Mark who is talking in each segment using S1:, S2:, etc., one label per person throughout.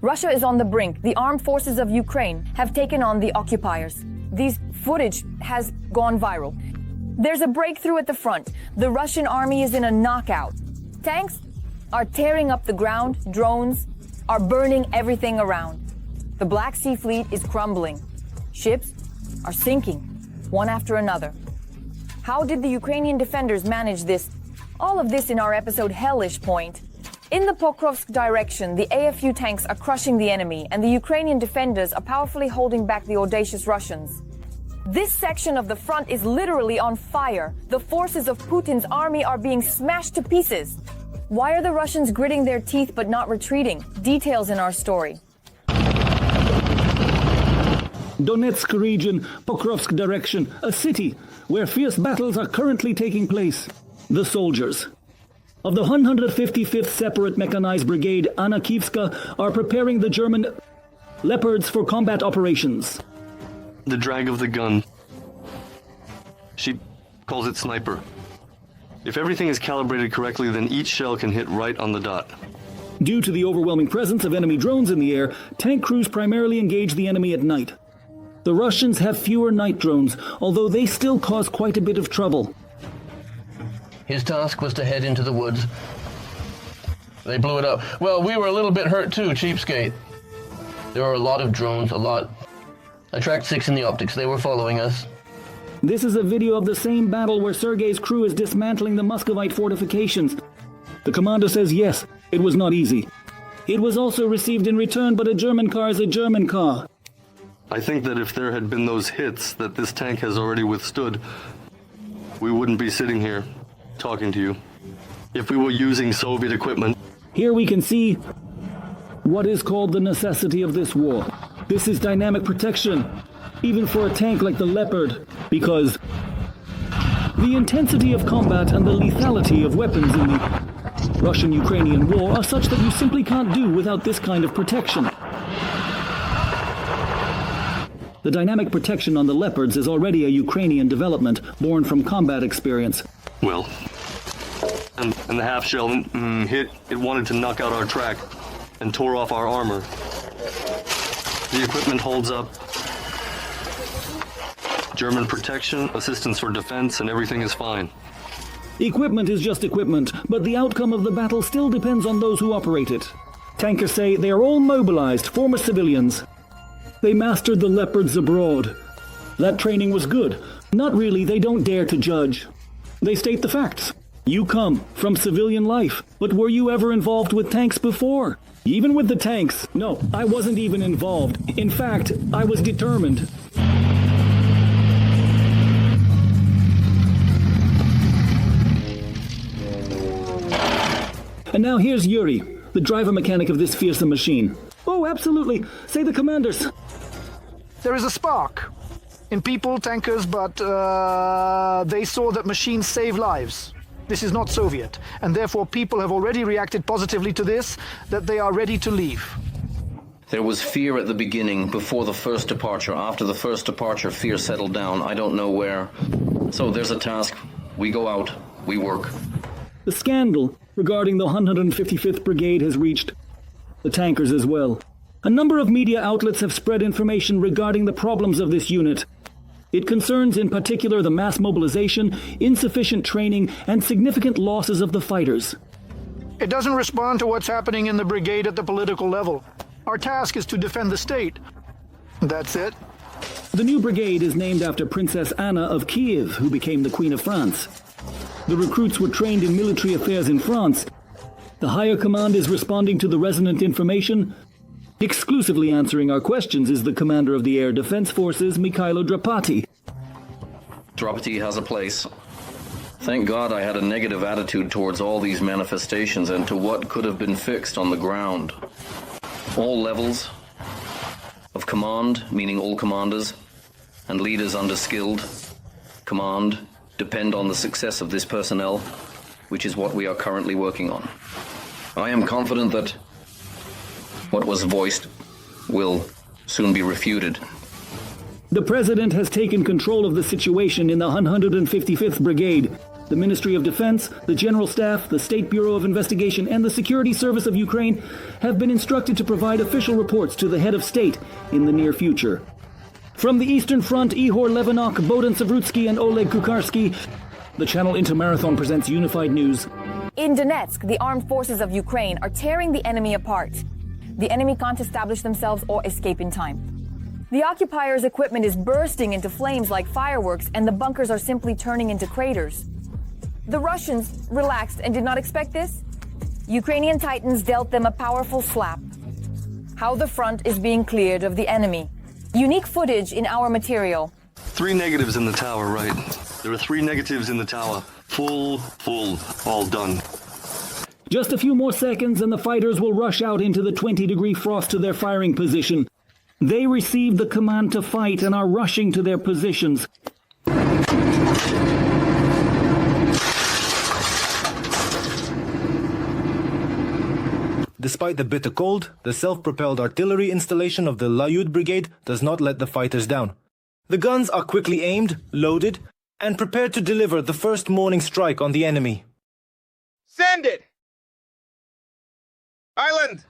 S1: Russia is on the brink. The armed forces of Ukraine have taken on the occupiers. These footage has gone viral. There's a breakthrough at the front. The Russian army is in a knockout. Tanks are tearing up the ground. Drones are burning everything around. The Black Sea Fleet is crumbling. Ships are sinking, one after another. How did the Ukrainian defenders manage this? All of this in our episode Hellish Point. In the Pokrovsk direction, the AFU tanks are crushing the enemy, and the Ukrainian defenders are powerfully holding back the audacious Russians. This section of the front is literally on fire. The forces of Putin's army are being smashed to pieces. Why are the Russians gritting their teeth but not retreating? Details in our story.
S2: Donetsk region, Pokrovsk direction, a city where fierce battles are currently taking place. The soldiers of the 155th Separate Mechanized Brigade Anna Kievska are preparing the German Leopards for combat operations.
S3: The drag of the gun. She calls it sniper. If everything is calibrated correctly, then each shell can hit right on the dot.
S2: Due to the overwhelming presence of enemy drones in the air, tank crews primarily engage the enemy at night. The Russians have fewer night drones, although they still cause quite a bit of trouble.
S4: His task was to head into the woods. They blew it up. Well, we were a little bit hurt too, cheapskate. There were a lot of drones, a lot. I tracked 6 in the optics. They were following us.
S2: This is a video of the same battle where Sergei's crew is dismantling the Muscovite fortifications. The commander says yes, it was not easy. It was also received in return, but a German car is a German car.
S3: I think that if there had been those hits that this tank has already withstood, we wouldn't be sitting here talking to you. If we were using Soviet equipment.
S2: Here we can see what is called the necessity of this war. This is dynamic protection, even for a tank like the Leopard, because the intensity of combat and the lethality of weapons in the Russian-Ukrainian war are such that you simply can't do without this kind of protection. The dynamic protection on the Leopards is already a Ukrainian development born from combat experience.
S3: Well, and the half-shell hit, it wanted to knock out our track and tore off our armor. The equipment holds up. German protection, assistance for defense, and everything is fine.
S2: Equipment is just equipment, but the outcome of the battle still depends on those who operate it. Tankers say they are all mobilized, former civilians. They mastered the Leopards abroad. That training was good. Not really, they don't dare to judge. They state the facts. You come from civilian life, but were you ever involved with tanks before? Even with the tanks, no, I wasn't even involved. In fact, I was determined. And now here's Yuri, the driver mechanic of this fearsome machine. Oh, absolutely. Say the commanders.
S5: There is a spark in people, tankers, but they saw that machines save lives. This is not Soviet, and therefore people have already reacted positively to this, that they are ready to leave.
S4: There was fear at the beginning, before the first departure. After the first departure, fear settled down. I don't know where. So there's a task. We go out. We work.
S2: The scandal regarding the 155th Brigade has reached the tankers as well. A number of media outlets have spread information regarding the problems of this unit. It concerns in particular the mass mobilization, insufficient training, and significant losses of the fighters.
S5: It doesn't respond to what's happening in the brigade at the political level. Our task is to defend the state. That's it.
S2: The new brigade is named after Princess Anna of Kiev, who became the Queen of France. The recruits were trained in military affairs in France. The higher command is responding to the resonant information. Exclusively answering our questions is the commander of the Air Defense Forces, Mikhailo Drapati.
S4: Drapati has a place. Thank God I had a negative attitude towards all these manifestations and to what could have been fixed on the ground. All levels of command, meaning all commanders, and leaders underskilled, command, depend on the success of this personnel, which is what we are currently working on. I am confident that what was voiced will soon be refuted.
S2: The president has taken control of the situation in the 155th Brigade. The Ministry of Defense, the General Staff, the State Bureau of Investigation, and the Security Service of Ukraine have been instructed to provide official reports to the head of state in the near future. From the Eastern Front, Ihor Levanok, Bohdan Savrutsky, and Oleg Kukarsky, the Channel Intermarathon presents Unified News.
S1: In Donetsk, the armed forces of Ukraine are tearing the enemy apart. The enemy can't establish themselves or escape in time. The occupiers' equipment is bursting into flames like fireworks, and the bunkers are simply turning into craters. The Russians relaxed and did not expect this. Ukrainian Titans dealt them a powerful slap. How the front is being cleared of the enemy. Unique footage in our material.
S3: 3 negatives in the tower, right? There are 3 negatives in the tower. Full, all done.
S2: Just a few more seconds and the fighters will rush out into the 20-degree frost to their firing position. They received the command to fight and are rushing to their positions.
S6: Despite the bitter cold, the self-propelled artillery installation of the Leopard Brigade does not let the fighters down. The guns are quickly aimed, loaded, and prepared to deliver the first morning strike on the enemy.
S7: Send it! Island!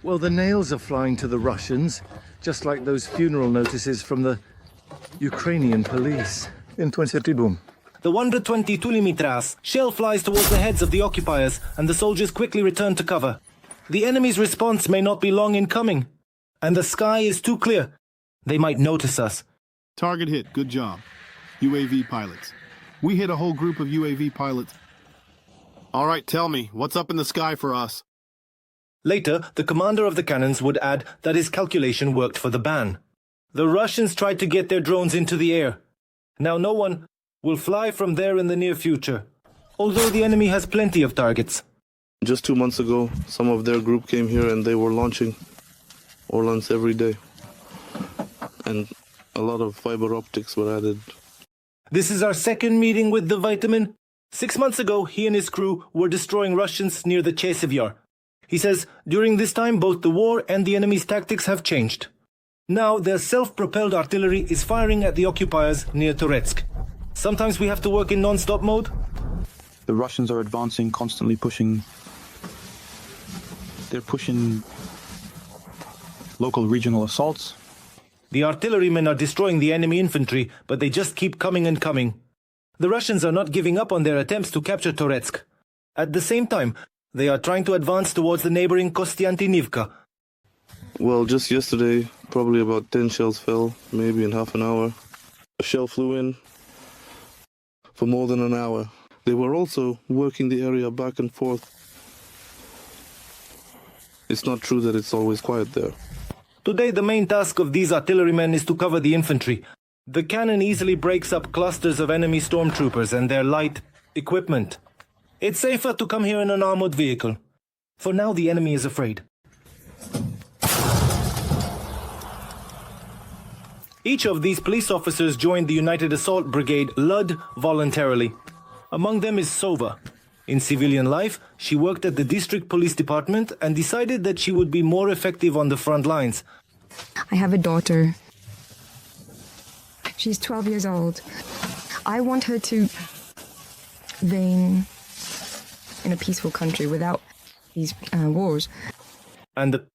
S8: Well, the nails are flying to the Russians, just like those funeral notices from the Ukrainian police in 2022.
S6: The 120 Tulimitras shell flies towards the heads of the occupiers, and the soldiers quickly return to cover. The enemy's response may not be long in coming, and the sky is too clear. They might notice us.
S9: Target hit. Good job. UAV pilots. We hit a whole group of UAV pilots. All right, tell me, what's up in the sky for us?
S6: Later, the commander of the cannons would add that his calculation worked for the ban. The Russians tried to get their drones into the air. Now no one will fly from there in the near future, although the enemy has plenty of targets.
S10: Just 2 months ago, some of their group came here and they were launching Orlans every day. And a lot of fiber optics were added.
S6: This is our second meeting with the Vitamin. 6 months ago, he and his crew were destroying Russians near the Chasiv Yar. He says, during this time, both the war and the enemy's tactics have changed. Now, their self-propelled artillery is firing at the occupiers near Toretsk. Sometimes we have to work in non-stop mode.
S11: The Russians are advancing, constantly pushing. They're pushing local regional assaults.
S6: The artillerymen are destroying the enemy infantry, but they just keep coming and coming. The Russians are not giving up on their attempts to capture Toretsk. At the same time, they are trying to advance towards the neighboring Kostiantynivka.
S10: Well, just yesterday, probably about 10 shells fell, maybe in half an hour. A shell flew in for more than an hour. They were also working the area back and forth. It's not true that it's always quiet there.
S6: Today, the main task of these artillerymen is to cover the infantry. The cannon easily breaks up clusters of enemy stormtroopers and their light equipment. It's safer to come here in an armored vehicle. For now, the enemy is afraid. Each of these police officers joined the United Assault Brigade LUD voluntarily. Among them is Sova. In civilian life, she worked at the district police department and decided that she would be more effective on the front lines.
S12: I have a daughter. She's 12 years old. I want her to reign in a peaceful country without these wars.
S6: And the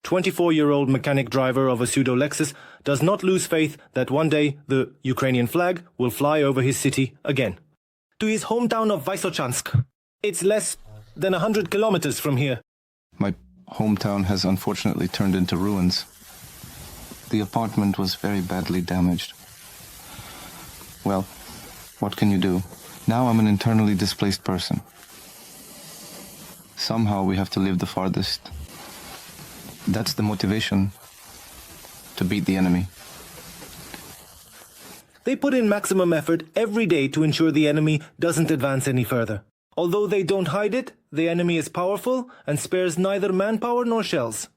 S6: 24-year-old mechanic driver of a pseudo Lexus does not lose faith that one day the Ukrainian flag will fly over his city again. To his hometown of Vysochansk. It's less than 100 kilometers from here.
S13: My hometown has unfortunately turned into ruins. The apartment was very badly damaged. Well, what can you do? Now I'm an internally displaced person. Somehow we have to live the farthest. That's the motivation to beat the enemy.
S6: They put in maximum effort every day to ensure the enemy doesn't advance any further. Although they don't hide it, the enemy is powerful and spares neither manpower nor shells.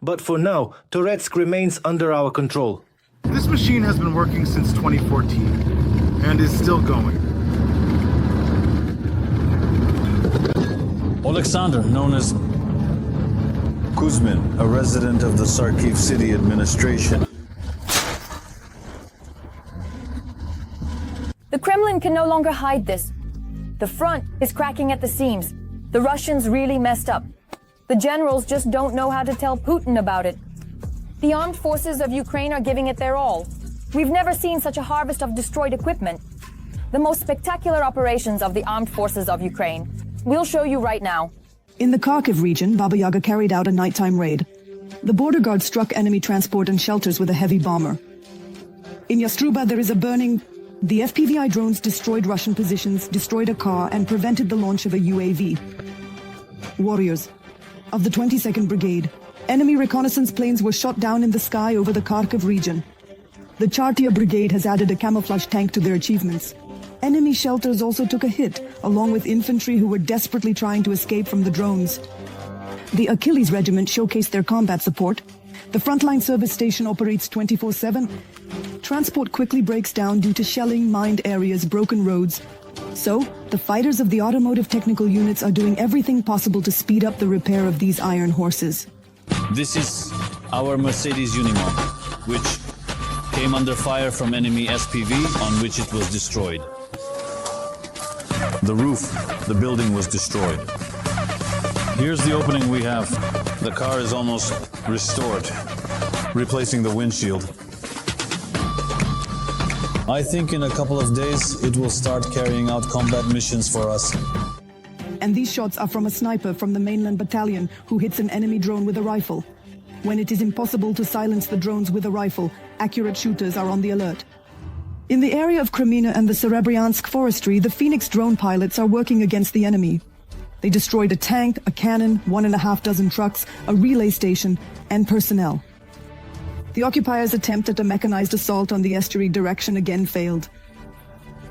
S6: But for now, Toretsk remains under our control.
S9: This machine has been working since 2014 and is still going.
S14: Alexander, known as
S15: Kuzmin, a resident of the Kharkiv city administration.
S1: Ukraine can no longer hide this. The front is cracking at the seams. The Russians really messed up. The generals just don't know how to tell Putin about it. The armed forces of Ukraine are giving it their all. We've never seen such a harvest of destroyed equipment. The most spectacular operations of the armed forces of Ukraine. We'll show you right now.
S14: In the Kharkiv region, Baba Yaga carried out a nighttime raid. The border guard struck enemy transport and shelters with a heavy bomber. In Yastruba, there is a burning... The FPVI drones destroyed Russian positions, destroyed a car, and prevented the launch of a UAV. Warriors of the 22nd Brigade, enemy reconnaissance planes were shot down in the sky over the Kharkiv region. The Chartia Brigade has added a camouflage tank to their achievements. Enemy shelters also took a hit, along with infantry who were desperately trying to escape from the drones. The Achilles Regiment showcased their combat support. The Frontline service station operates 24/7. Transport quickly breaks down due to shelling, mined areas, broken roads. So, the fighters of the automotive technical units are doing everything possible to speed up the repair of these iron horses.
S15: This is our Mercedes Unimog, which came under fire from enemy SPV, on which it was destroyed. The roof, the building was destroyed. Here's the opening we have. The car is almost restored, replacing the windshield. I think in a couple of days it will start carrying out combat missions for us.
S14: And these shots are from a sniper from the mainland battalion who hits an enemy drone with a rifle. When it is impossible to silence the drones with a rifle, accurate shooters are on the alert. In the area of Kremina and the Serebryansk forestry, the Phoenix drone pilots are working against the enemy. They destroyed a tank, a cannon, 1.5 dozen trucks, a relay station, and personnel. The occupiers' attempt at a mechanized assault on the estuary direction again failed.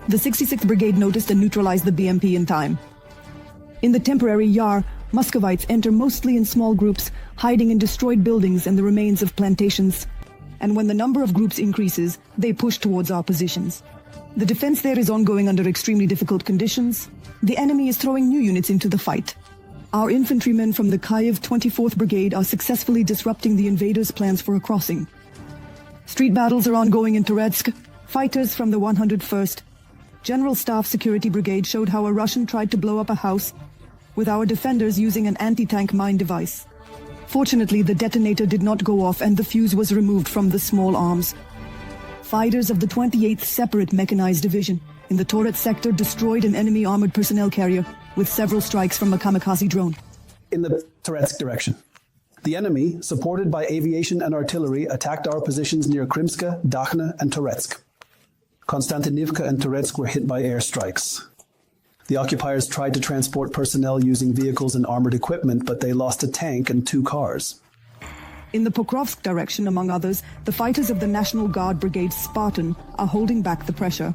S14: The 66th Brigade noticed and neutralized the BMP in time. In the temporary Yar, Muscovites enter mostly in small groups, hiding in destroyed buildings and the remains of plantations. And when the number of groups increases, they push towards our positions. The defense there is ongoing under extremely difficult conditions. The enemy is throwing new units into the fight. Our infantrymen from the Kyiv 24th Brigade are successfully disrupting the invaders' plans for a crossing. Street battles are ongoing in Toretsk. Fighters from the 101st General Staff Security Brigade showed how a Russian tried to blow up a house, with our defenders using an anti-tank mine device. Fortunately, the detonator did not go off and the fuse was removed from the small arms. Fighters of the 28th Separate Mechanized Division in the Toretsk sector destroyed an enemy armored personnel carrier with several strikes from a kamikaze drone.
S16: In the Toretsk direction, the enemy, supported by aviation and artillery, attacked our positions near Krimska, Dakhna, and Toretsk. Konstantinivka and Toretsk were hit by airstrikes. The occupiers tried to transport personnel using vehicles and armored equipment, but they lost a tank and 2 cars.
S14: In the Pokrovsk direction, among others, the fighters of the National Guard Brigade Spartan are holding back the pressure.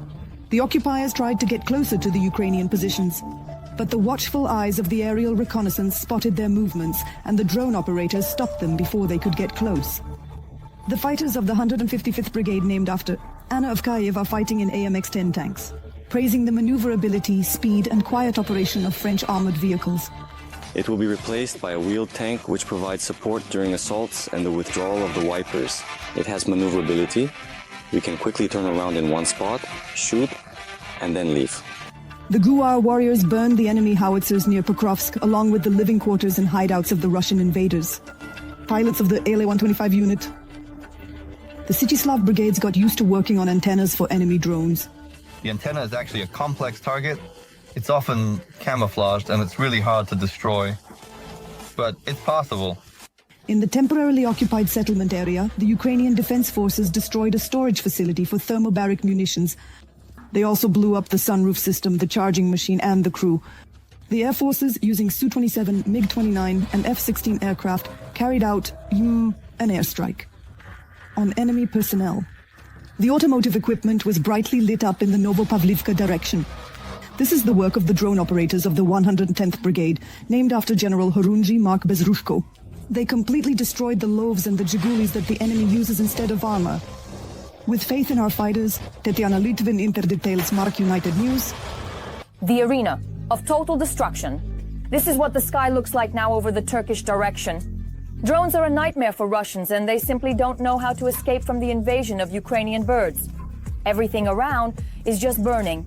S14: The occupiers tried to get closer to the Ukrainian positions, but the watchful eyes of the aerial reconnaissance spotted their movements, and the drone operators stopped them before they could get close. The fighters of the 155th Brigade, named after Anna of Kyiv, are fighting in AMX-10 tanks, praising the maneuverability, speed, and quiet operation of French armored vehicles.
S17: It will be replaced by a wheeled tank which provides support during assaults and the withdrawal of the wipers. It has maneuverability. We can quickly turn around in one spot, shoot, and then leave.
S14: The Guar warriors burned the enemy howitzers near Pokrovsk, along with the living quarters and hideouts of the Russian invaders. Pilots of the ALA-125 unit. The Sichislav brigades got used to working on antennas for enemy drones.
S18: The antenna is actually a complex target. It's often camouflaged and it's really hard to destroy. But it's possible.
S14: In the temporarily occupied settlement area, the Ukrainian Defense Forces destroyed a storage facility for thermobaric munitions. They also blew up the sunroof system, the charging machine, and the crew. The Air Forces, using Su-27, MiG-29, and F-16 aircraft, carried out an airstrike on enemy personnel. The automotive equipment was brightly lit up in the Novopavlivka direction. This is the work of the drone operators of the 110th Brigade, named after General Horunji Mark Bezrushko. They completely destroyed the loaves and the Jigulis that the enemy uses instead of armor. With faith in our fighters, Tetiana Litvin, Interdetails, Mark United News.
S1: The arena of total destruction. This is what the sky looks like now over the Turkish direction. Drones are a nightmare for Russians, and they simply don't know how to escape from the invasion of Ukrainian birds. Everything around is just burning.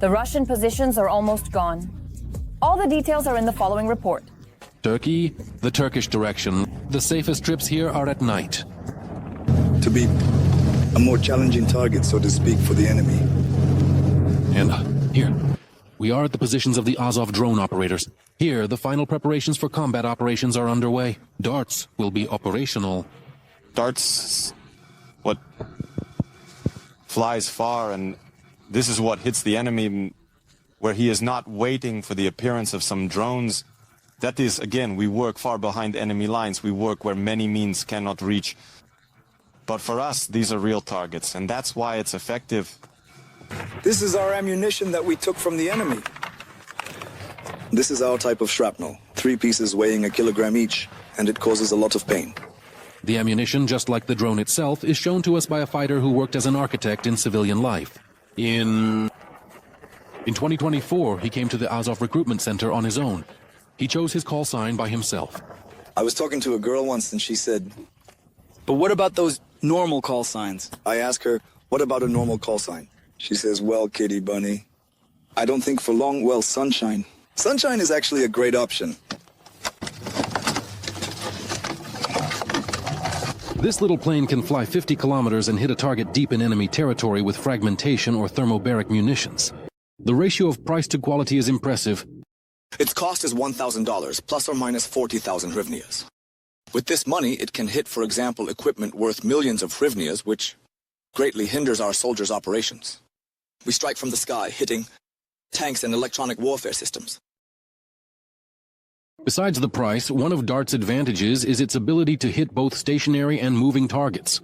S1: The Russian positions are almost gone. All the details are in the following report.
S19: Turkey, the Turkish direction. The safest trips here are at night.
S20: To be a more challenging target, so to speak, for the enemy.
S19: And here, we are at the positions of the Azov drone operators. Here, the final preparations for combat operations are underway. Darts will be operational.
S21: Darts, what flies far, and this is what hits the enemy, where he is not waiting for the appearance of some drones. That is, again, we work far behind enemy lines. We work where many means cannot reach. But for us, these are real targets, and that's why it's effective.
S20: This is our ammunition that we took from the enemy. This is our type of shrapnel, 3 pieces weighing 1 kilogram each, and it causes a lot of pain.
S19: The ammunition, just like the drone itself, is shown to us by a fighter who worked as an architect in civilian life. In 2024, he came to the Azov recruitment center on his own. He chose his call sign by himself.
S20: I was talking to a girl once and she said,
S22: "But what about those normal call signs?"
S20: I asked her, what about a normal call sign? She says, well, kitty bunny, I don't think for long, well, sunshine. Sunshine is actually a great option.
S19: This little plane can fly 50 kilometers and hit a target deep in enemy territory with fragmentation or thermobaric munitions. The ratio of price to quality is impressive.
S20: Its cost is $1,000, plus or minus 40,000 hryvnias. With this money, it can hit, for example, equipment worth millions of hryvnias, which greatly hinders our soldiers' operations. We strike from the sky, hitting tanks and electronic warfare systems.
S19: Besides the price, one of DART's advantages is its ability to hit both stationary and moving targets.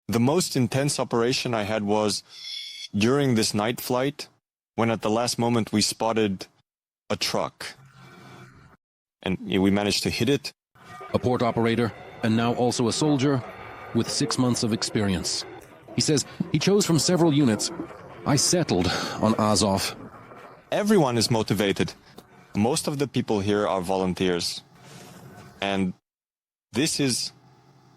S21: The most intense operation I had was during this night flight, when at the last moment we spotted a truck. And we managed to hit it.
S19: A port operator, and now also a soldier, with 6 months of experience. He says he chose from several units. I settled on Azov.
S21: Everyone is motivated. Most of the people here are volunteers. And this is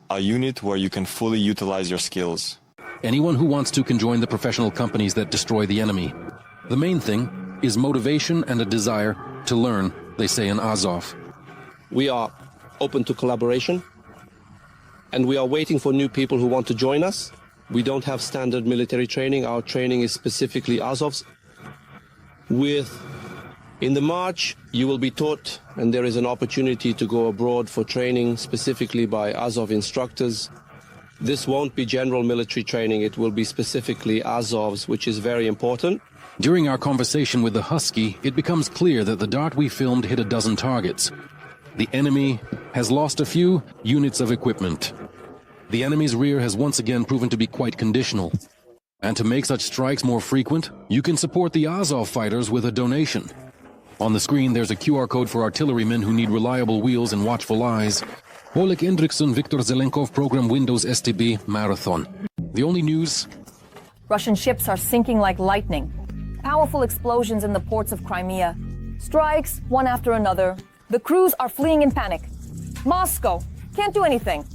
S21: a unit where you can fully utilize your skills.
S19: Anyone who wants to can join the professional companies that destroy the enemy. The main thing is motivation and a desire to learn, they say in Azov.
S23: We are open to collaboration, and we are waiting for new people who want to join us. We don't have standard military training. Our training is specifically Azov's. In the March, you will be taught, and there is an opportunity to go abroad for training specifically by Azov instructors. This won't be general military training. It will be specifically Azov's, which is very important.
S19: During our conversation with the Husky, it becomes clear that the Dart we filmed hit a dozen targets. The enemy has lost a few units of equipment. The enemy's rear has once again proven to be quite conditional. And to make such strikes more frequent, you can support the Azov fighters with a donation. On the screen, there's a QR code for artillerymen who need reliable wheels and watchful eyes. Oleg Endrickson, Viktor Zelenkov, Program Windows STB, Marathon. The only news?
S1: Russian ships are sinking like lightning. Powerful explosions in the ports of Crimea. Strikes, one after another. The crews are fleeing in panic. Moscow can't do anything.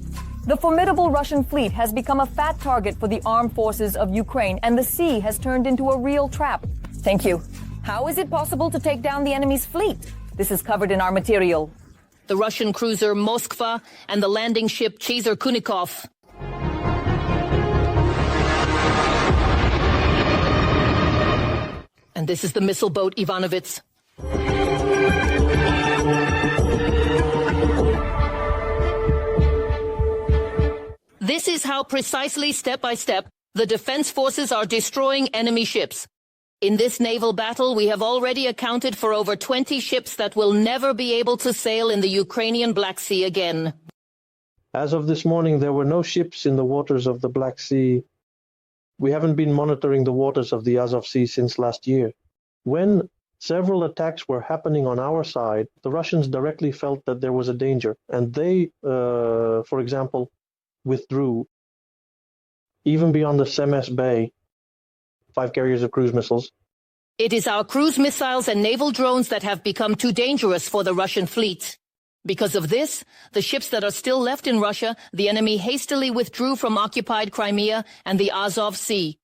S1: The formidable Russian fleet has become a fat target for the armed forces of Ukraine, and the sea has turned into a real trap. Thank you. How is it possible to take down the enemy's fleet? This is covered in our material.
S24: The Russian cruiser Moskva and the landing ship Chaser Kunikov. And this is the missile boat Ivanovits. This is how precisely, step by step, the defense forces are destroying enemy ships. In this naval battle, we have already accounted for over 20 ships that will never be able to sail in the Ukrainian Black Sea again.
S25: As of this morning, there were no ships in the waters of the Black Sea. We haven't been monitoring the waters of the Azov Sea since last year. When several attacks were happening on our side, the Russians directly felt that there was a danger, and they, for example, withdrew even beyond the Semes Bay, 5 carriers of cruise missiles.
S24: It is our cruise missiles and naval drones that have become too dangerous for the Russian fleet. Because of this, the ships that are still left in Russia, the enemy hastily withdrew from occupied Crimea and the Azov Sea.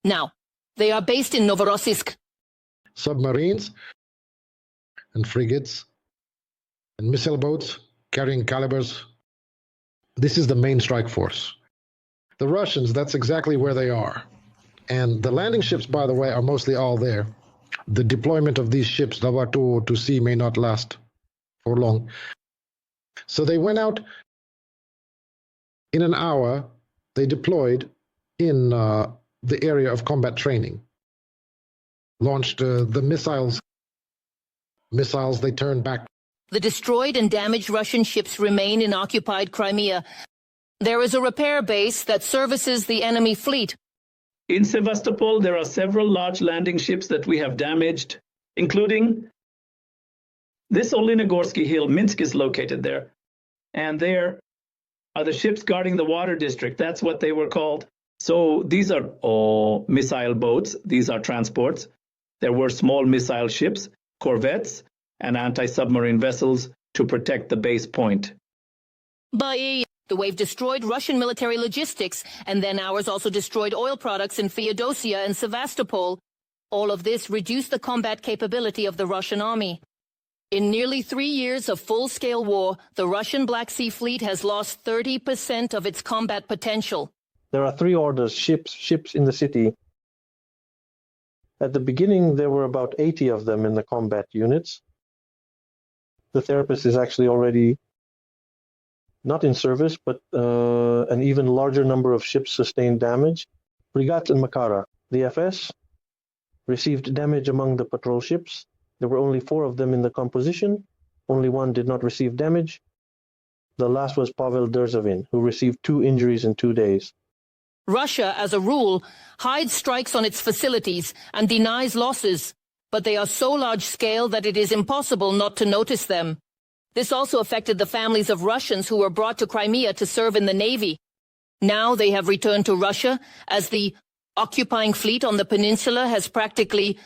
S24: Now, they are based in Novorossiysk.
S2: submarines and frigates and missile boats carrying calibers. This is the main strike force. The Russians, that's exactly where they are. And the landing ships, by the way, are mostly all there. The deployment of these ships, to sea, may not last for long. So they went out in an hour. They deployed in the area of combat training, launched the missiles. They turned back.
S24: The destroyed and damaged Russian ships remain in occupied Crimea. There is a repair base that services the enemy fleet.
S3: In Sevastopol, there are several large landing ships that we have damaged, including this Olinogorsky Hill. Minsk is located there. And there are the ships guarding the water district. That's what they were called. So these are all missile boats. These are transports. There were small missile ships, corvettes, and anti-submarine vessels to protect the base point.
S24: The wave destroyed Russian military logistics, and then ours also destroyed oil products in Feodosia and Sevastopol. All of this reduced the combat capability of the Russian army. In nearly 3 years of full-scale war, the Russian Black Sea Fleet has lost 30% of its combat potential.
S25: There are 3 orders, ships in the city. At the beginning, there were about 80 of them in the combat units. The therapist is actually already not in service, but an even larger number of ships sustained damage. Brigade and Makara, the FS, received damage among the patrol ships. There were only 4 of them in the composition. Only 1 did not receive damage. The last was Pavel Derzavin, who received 2 injuries in 2 days.
S24: Russia, as a rule, hides strikes on its facilities and denies losses, but they are so large-scale that it is impossible not to notice them. This also affected the families of Russians who were brought to Crimea to serve in the Navy. Now they have returned to Russia as the occupying fleet on the peninsula has practically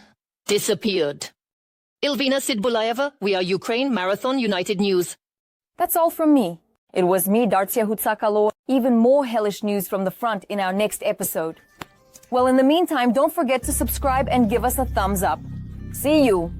S24: disappeared. Ilvina Sidbulaeva, We Are Ukraine, Marathon, United News.
S1: That's all from me. It was me, Dartsia Hutsakalo. Even more hellish news from the front in our next episode. Well, in the meantime, don't forget to subscribe and give us a thumbs up. See you.